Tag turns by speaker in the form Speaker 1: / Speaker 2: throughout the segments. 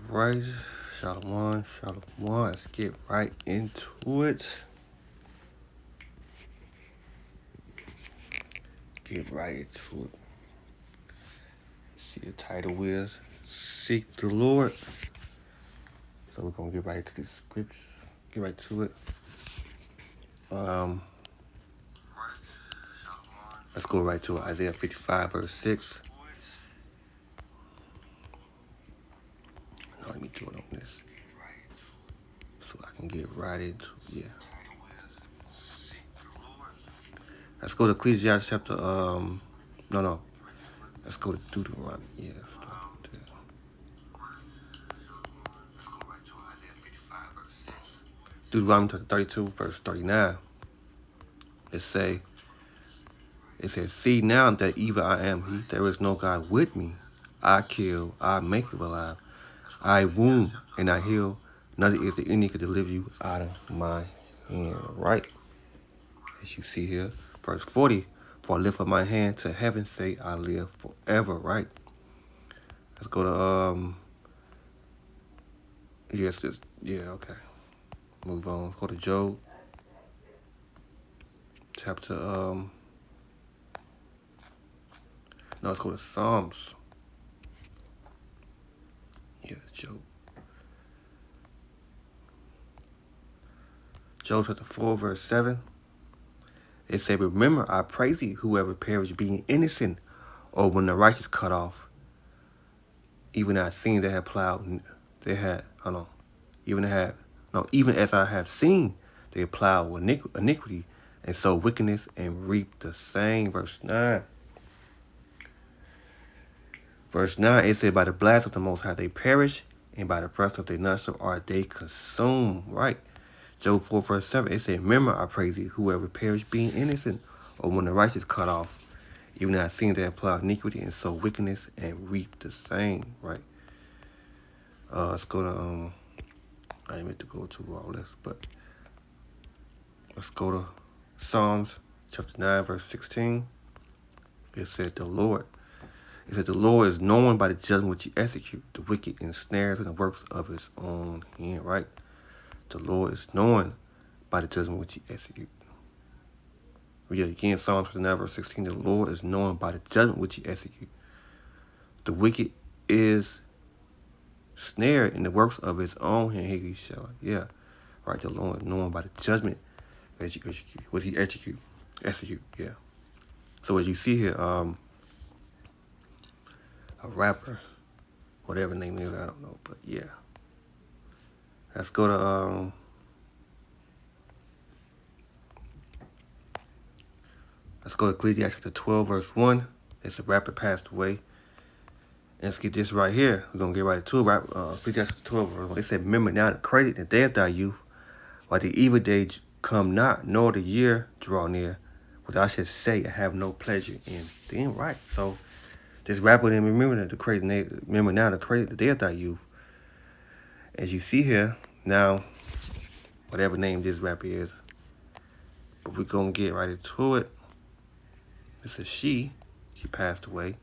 Speaker 1: right, Shalom, Shalom. Let's get right into it. Get right into it. See, the title is Seek the Lord. So we're gonna get right to the scripture. Get right to it. Let's go right to it. Isaiah 55 verse 6. No, let me do it on this, so I can get right into it. Yeah. Let's go to Ecclesiastes chapter no. Let's go to Deuteronomy. Yeah, start there. Deuteronomy 32 verse 39. It says, see now that even I am he, there is no God with me. I kill, I make you alive. I wound and I heal. Nothing is the any could deliver you out of my hand. Right? As you see here. Verse 40. For I lift up my hand to heaven, say I live forever. Right? Let's go to okay. Move on. Let's go to Job. Chapter let's go to Psalms. Yeah, Job. Job chapter 4, verse 7. It said, remember, I praise thee, whoever perished being innocent, or when the righteous cut off. Even I seen they had plowed, even as I have seen, they plowed with iniquity, and sow wickedness, and reap the same. Verse 9. Verse 9, it said, by the blast of the Most High they perish, and by the breath of their nostril are they consumed. Right? Job 4, verse 7, it said, remember, I praise thee, whoever perished being innocent, or when the righteous cut off. Even I seen they have plowed iniquity, and sow wickedness, and reap the same. Right? Let's go to, I didn't meant to go to all this, but let's go to Psalms chapter 9, verse 16. It said, the Lord is known by the judgment which he execute, the wicked ensnares in the works of his own hand. Right? The Lord is known by the judgment which he execute. Read it again, Psalms 9, verse 16. The Lord is known by the judgment which he execute. The wicked is snared in the works of his own hand. He shall, yeah. Right, the Lord is known by the judgment which he execute. Yeah. So as you see here, a rapper, whatever name is, I don't know, but yeah. Let's go to Ecclesiastes chapter 12, verse 1. It's a rapper passed away. And let's get this right here. We're going to get right to it. Ecclesiastes 12, verse 1. It said, remember now the credit the day of thy youth, while the evil day come not, nor the year draw near, which I should say I have no pleasure in. Then right. So this rapper didn't remember now the credit the day of thy youth. As you see here, now, whatever name this rapper is, but we're going to get right into it. This is she passed away.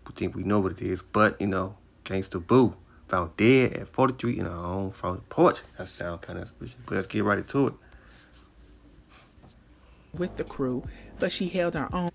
Speaker 1: We think we know what it is, but, Gangsta Boo found dead at 43 in her own front porch. That sounds kind of suspicious, but let's get right into it.
Speaker 2: With the crew, but she held her own.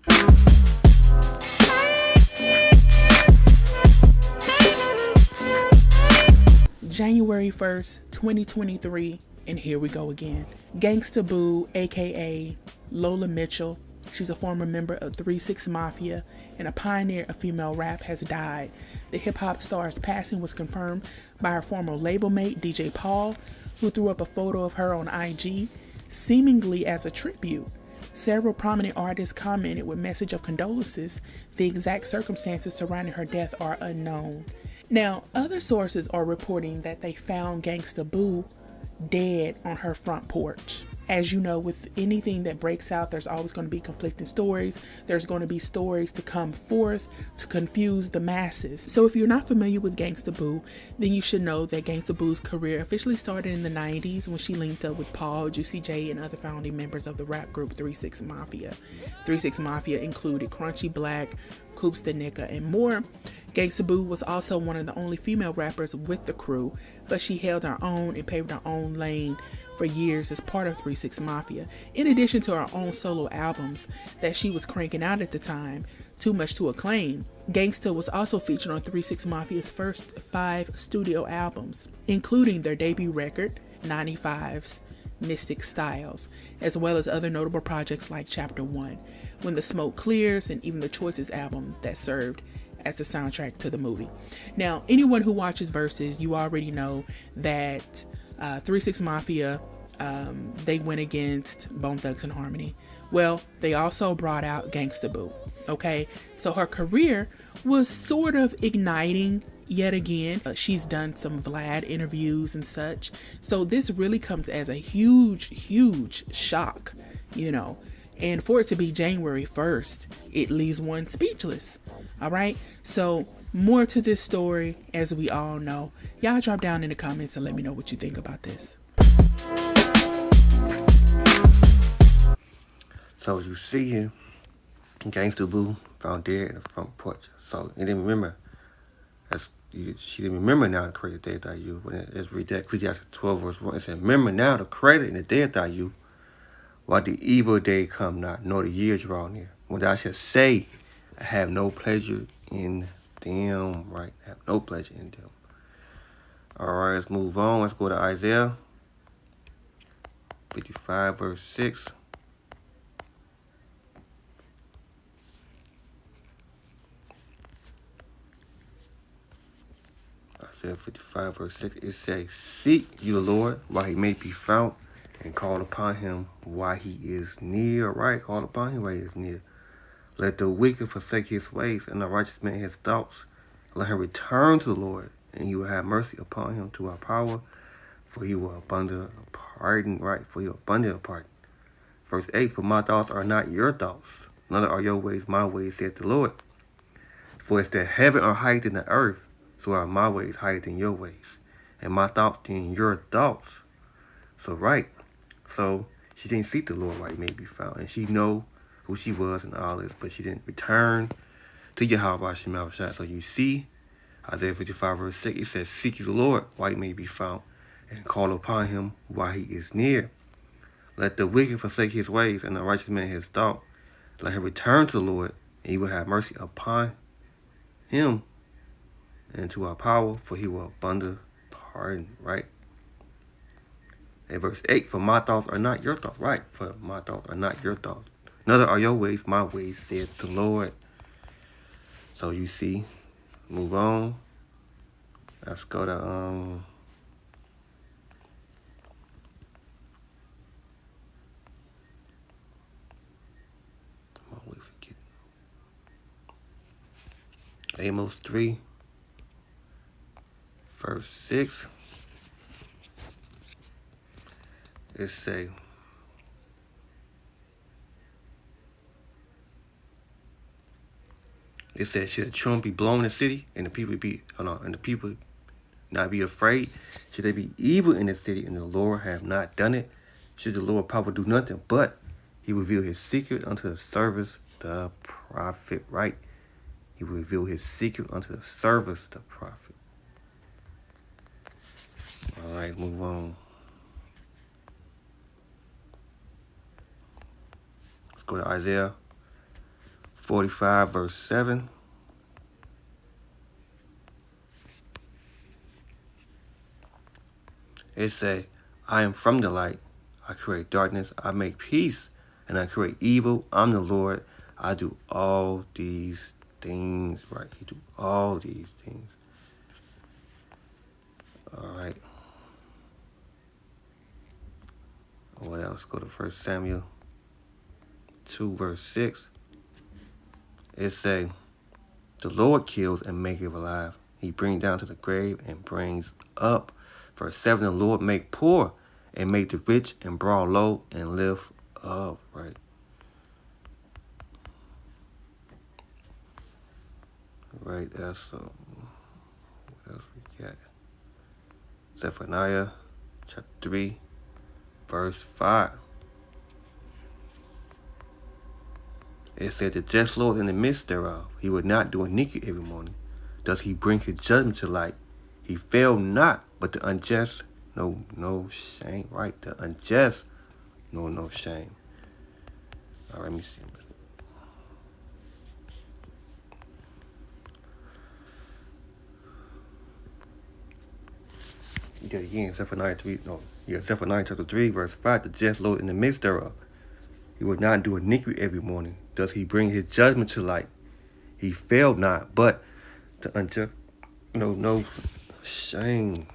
Speaker 2: January 1st, 2023, and here we go again. Gangsta Boo, aka Lola Mitchell, she's a former member of 3 6 Mafia and a pioneer of female rap, has died. The hip-hop star's passing was confirmed by her former label mate, DJ Paul, who threw up a photo of her on IG, seemingly as a tribute. Several prominent artists commented with message of condolences. The exact circumstances surrounding her death are unknown. Now, other sources are reporting that they found Gangsta Boo dead on her front porch. As you know, with anything that breaks out, there's always going to be conflicting stories. There's going to be stories to come forth to confuse the masses. So if you're not familiar with Gangsta Boo, then you should know that Gangsta Boo's career officially started in the 90s when she linked up with Paul, Juicy J, and other founding members of the rap group 3 6 Mafia. 3 6 Mafia included Crunchy Black, Coops the Nicka, and more. Gangsta Boo was also one of the only female rappers with the crew, but she held her own and paved her own lane for years as part of 3 6 Mafia, in addition to her own solo albums that she was cranking out at the time, too much to acclaim. Gangsta was also featured on 3 6 Mafia's first 5 studio albums, including their debut record, 95's Mystic Styles, as well as other notable projects like Chapter 1, When the Smoke Clears, and even the Choices album that served as the soundtrack to the movie. Now, anyone who watches Versus, you already know that 3 6 Mafia, they went against Bone Thugs and Harmony. Well, they also brought out Gangsta Boo. Okay, so her career was sort of igniting yet again. She's done some Vlad interviews and such. So this really comes as a huge shock, you know. And for it to be January 1st, it leaves one speechless. All right. So more to this story, as we all know. Y'all drop down in the comments and let me know what you think about this.
Speaker 1: So as you see here, Gangsta Boo found dead in the front porch. So you didn't remember. She didn't remember now to create the day that you. When it's read that Ecclesiastes 12 verse 1, it said, remember now to credit in the day that you, while the evil day come not, nor the year draw near. When thou shalt say, I have no pleasure in them, right? I have no pleasure in them. All right, let's move on. Let's go to Isaiah 55 verse 6. Isaiah 55 verse 6, it says, seek you the Lord while he may be found, and call upon him while he is near. Right, call upon him while he is near. Let the wicked forsake his ways, and the righteous man his thoughts. Let him return to the Lord, and he will have mercy upon him to our power, for he will abundant pardon. Right, for he will abundant pardon. Verse 8, for my thoughts are not your thoughts, neither are your ways my ways, saith the Lord. For as the heaven are higher than the earth, so are my ways higher than your ways, and my thoughts than your thoughts. So right, so she didn't seek the Lord while he may be found, and she know who she was and all this, but she didn't return to Yahweh Shema Shah. So you see, Isaiah 55 verse 6, it says, seek you the Lord while he may be found, and call upon him while he is near. Let the wicked forsake his ways, and the righteous man his thought. Let him return to the Lord, and he will have mercy upon him, and to our power, for he will abundant pardon. Right? And verse 8, for my thoughts are not your thoughts. Right, for my thoughts are not your thoughts, neither are your ways my ways, saith the Lord. So you see, move on. Let's go to I'll always forget. Amos 3 verse 6. It say, it said, should a trump be blown in the city, and the people not be afraid? Should they be evil in the city, and the Lord have not done it? Should the Lord power do nothing, but he reveal his secret unto the servants, the prophet? Right? He will reveal his secret unto the servants, the prophet. All right, move on. Let's go to Isaiah 45 verse 7. It say, I am from the light. I create darkness. I make peace, and I create evil. I'm the Lord. I do all these things. Right? He do all these things. All right. What else? Go to 1 Samuel 2 verse 6. It say, the Lord kills and maketh alive. He brings down to the grave and brings up. Verse 7, the Lord make poor and make the rich, and draw low and lift up. Right? Right, that's what else we got? Zephaniah chapter 3 verse 5. It said, the just Lord in the midst thereof, he would not do iniquity every morning. Does he bring his judgment to light? He failed not, but the unjust, no shame. Right, the unjust, no shame. All right, let me see. You got again, Zephaniah 3, Zephaniah chapter 3, verse 5, the just Lord in the midst thereof. He would not do iniquity every morning. Does he bring his judgment to light? He failed not, but the unjust, no shame.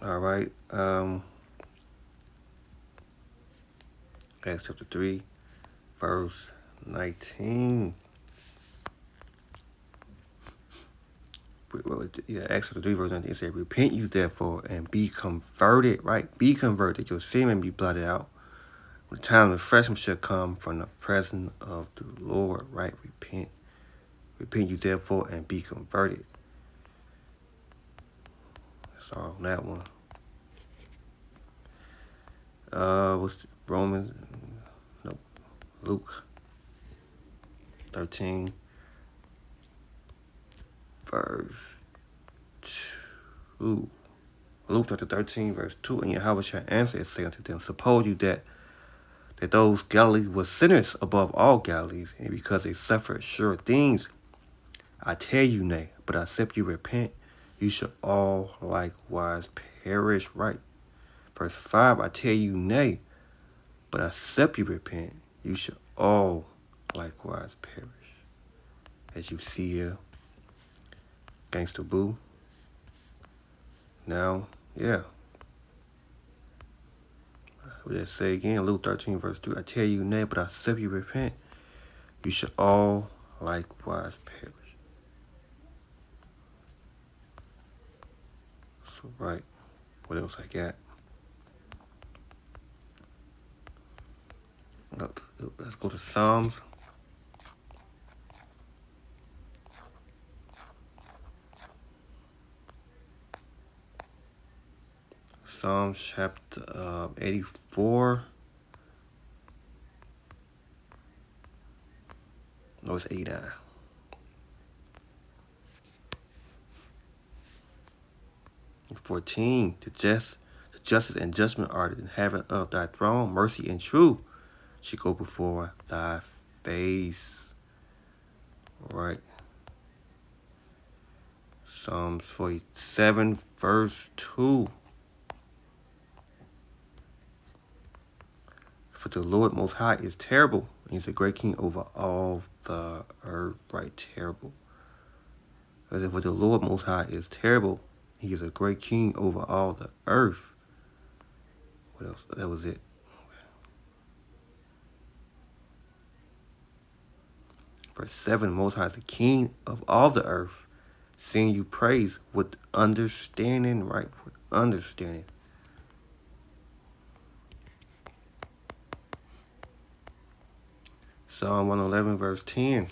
Speaker 1: All right. Acts chapter 3, verse 19. Acts chapter 3, verse 19. It said, repent you therefore and be converted, right? Be converted, your sin may be blotted out. When the time of refreshment shall come from the presence of the Lord, right? Repent. Repent you therefore and be converted. That's all on that one. What's Romans? No, Luke 13, verse 2. Luke chapter 13, verse 2. And Yahweh shall answer and say unto them, suppose you that those Galilees were sinners above all Galilees, and because they suffered sure things, I tell you nay, but except you repent, you shall all likewise perish. Right. Verse 5, I tell you nay, but except you repent, you shall all likewise perish. As you see here, Gangsta Boo. Now, yeah. Let's say again, Luke 13, verse 3. I tell you nay, but except you repent, you shall all likewise perish. So, right. What else I got? Let's go to Psalms. Psalms chapter 84. No, it's 89. And 14. The justice and judgment are the inhabitant of thy throne. Mercy and truth should go before thy face. Right. Psalms 47, verse 2. For the Lord Most High is terrible. He's a great king over all the earth. Right, terrible. For the Lord Most High is terrible. He is a great king over all the earth. What else? That was it. Verse 7, Most High is the king of all the earth. Sing you praise with understanding, right? With understanding. Psalm 111, verse 10.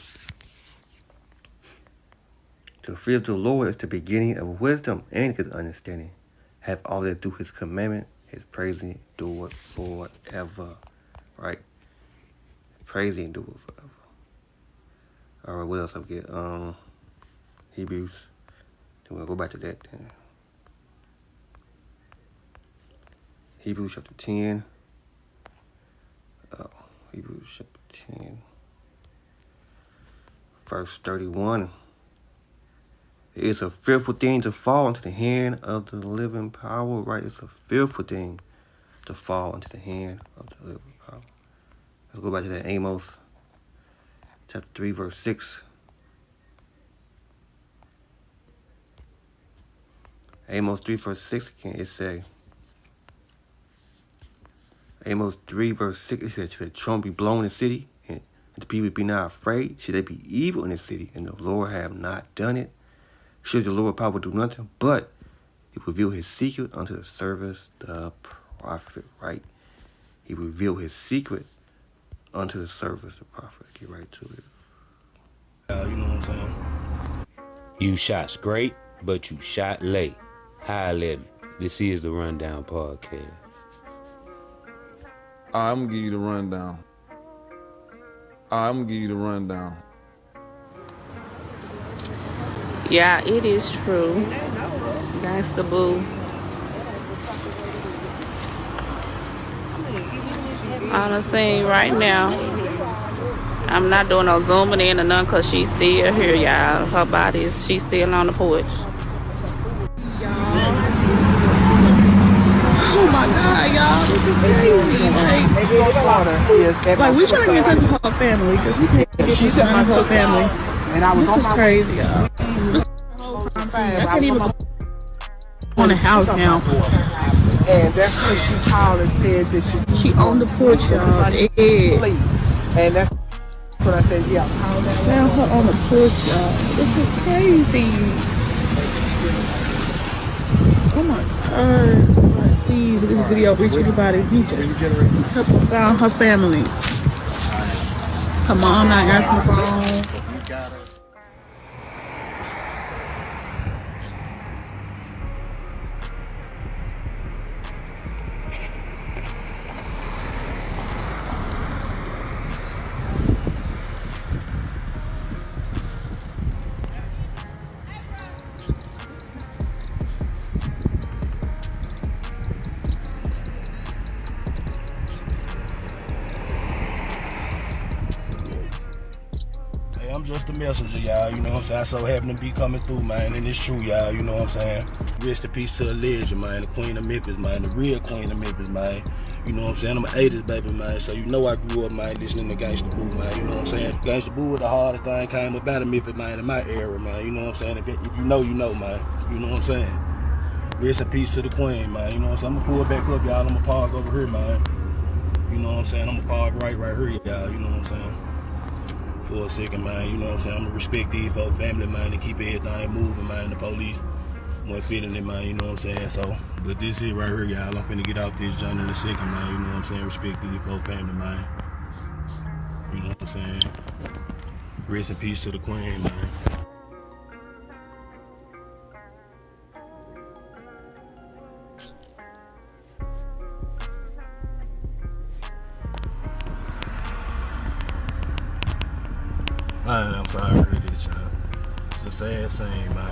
Speaker 1: The fear of the Lord is the beginning of wisdom and good understanding. Have all that do his commandment, his praising do it forever. Right? Praising do it forever. All right, what else I get? Hebrews. Then we'll go back to that. Then. Hebrews chapter 10. Hebrews chapter 10. Verse 31. It is a fearful thing to fall into the hand of the living power, right? It's a fearful thing to fall into the hand of the living power. Let's go back to that Amos chapter 3, verse 6. Amos 3, verse 6 again, it say, Amos 3, verse 6, it says, should the trumpet be blown in the city, and the people be not afraid? Should they be evil in the city, and the Lord have not done it? Should the Lord power do nothing, but he reveal his secret unto the servants, the prophet, right? He revealed his secret unto the servants, the prophet. Get right to it.
Speaker 3: You know what I'm saying? You shot straight, but you shot late. High 11. This is the Rundown Podcast.
Speaker 4: I'm gonna give you the rundown.
Speaker 5: Yeah, it is true. Gangsta Boo. On the scene right now. I'm not doing no zooming in or none because she's still here, y'all. Her body is, she's still on the porch.
Speaker 2: Oh my God, y'all, this is crazy. Like we trying to get in touch with her family because we can't get in touch with her family. This is crazy, y'all. I can't even go on the house now.
Speaker 6: And that's when she called and said that
Speaker 2: She on the porch, y'all.
Speaker 6: sleep. And that's what I said, yeah, call that.
Speaker 2: Found her on the porch, y'all. This is crazy. Oh my God. Somebody, please, this video reach anybody. Found her family. Her mom not answering the phone.
Speaker 3: I'm just a messenger, y'all, you know what I'm saying? I so happen to be coming through, man, and it's true, y'all, you know what I'm saying? Rest in peace to a legend, man, the queen of Memphis, man, the real queen of Memphis, man. You know what I'm saying? I'm an 80s baby, man, so you know I grew up, man, listening to Gangsta Boo, man, you know what I'm saying? Gangsta Boo was the hardest thing came about in Memphis, man, in my era, man, you know what I'm saying? If you know, you know, man, you know what I'm saying? Rest in peace to the queen, man, you know what I'm saying? I'm gonna pull back up, y'all, I'm gonna park over here, man. You know what I'm saying? I'm gonna park right here, y'all, you know what I'm saying? For a second, man, you know what I'm saying? I'm gonna respect these folks' family, man, and keep everything moving, man. The police wasn't feeling it, man, you know what I'm saying? So, but this is right here, y'all. I'm finna get off this joint in a second, man, you know what I'm saying? Respect these folks' family, man. You know what I'm saying? Rest in peace to the queen, man. Man, I'm sorry to hear this, y'all. It's a sad scene, man.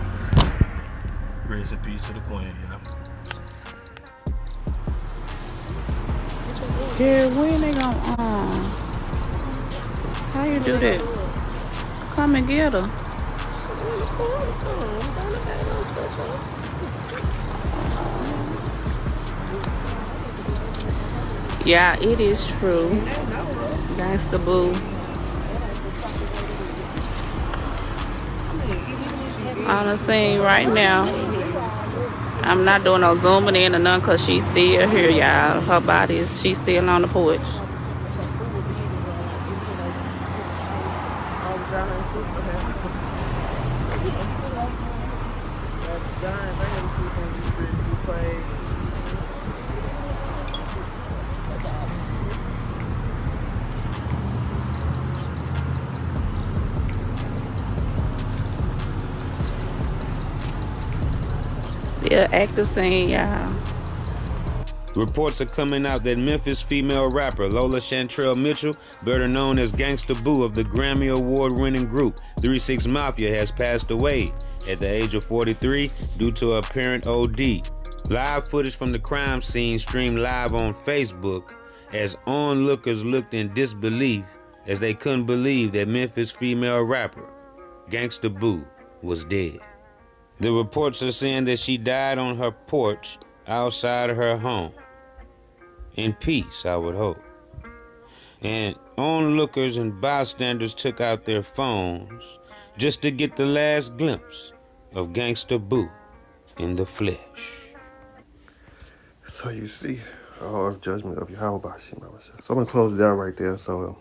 Speaker 3: Rest in peace to the queen, y'all.
Speaker 5: Girl, when they gonna, how you do that? Come and get her. Yeah, it is true. Gangsta Boo. On the scene right now. I'm not doing no zooming in or none because she's still here, y'all. Her body is, she's still on the porch. Still active scene, y'all.
Speaker 3: Reports are coming out that Memphis female rapper Lola Chantrell Mitchell, better known as Gangsta Boo of the Grammy Award-winning group 3 6 Mafia, has passed away at the age of 43 due to apparent OD. Live footage from the crime scene streamed live on Facebook as onlookers looked in disbelief as they couldn't believe that Memphis female rapper Gangsta Boo was dead. The reports are saying that she died on her porch outside of her home. In peace, I would hope. And onlookers and bystanders took out their phones just to get the last glimpse of Gangsta Boo in the flesh.
Speaker 1: So you see, all the judgment of Yahweh. So I'm gonna close it out right there. So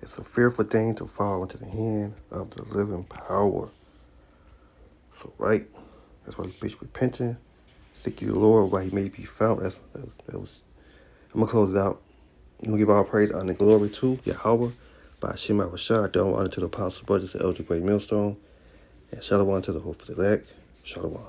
Speaker 1: it's a fearful thing to fall into the hand of the living power. So right, that's why we preach repenting, seek you the Lord while he may be found. That was. I'm gonna close it out. I'm gonna give all praise, honor, and glory to Yahweh by Shema Rashad. Don't honor to the apostles, brothers, and elder great millstone, and shalom to the hopeful elect. Shalom.